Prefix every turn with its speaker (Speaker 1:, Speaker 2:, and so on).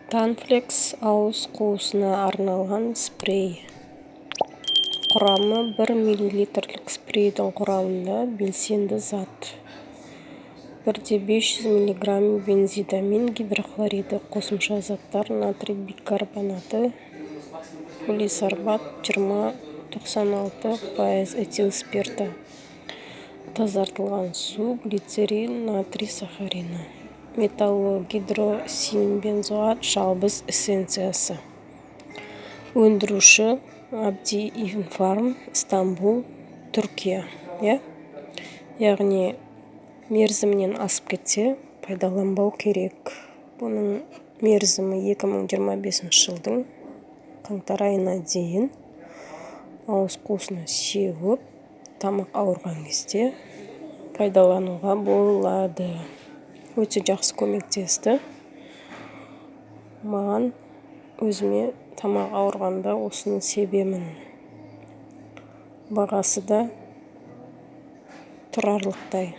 Speaker 1: Танфлекс ауыз қуысына арналған спрей. Құрамы 1 мл спрейдің құрамында белсенді зат. 1,500 мг бензидамин гидрохлориді, қосымша заттар натрий бикарбонаты, полисорбат 20-96% этил спирті, тазартылған су, глицерин, натрий сахарины, металлогидросинбензоат, шалбыз эссенциясы. Өндіруші Абди Инфарм, Стамбул, Түркия. Яғни мерзімінен асып кетсе, пайдаланбау керек. Бұның мерзімі 2025 жылдың қаңтар айына дейін. Ауыз қуысына сеуіп, тамақ ауырған кезде пайдалануға болады. Өте жақсы көмектесті. Маған өзіме тамақ ауырғанда осыны себемін. Бағасы да тұрарлықтай.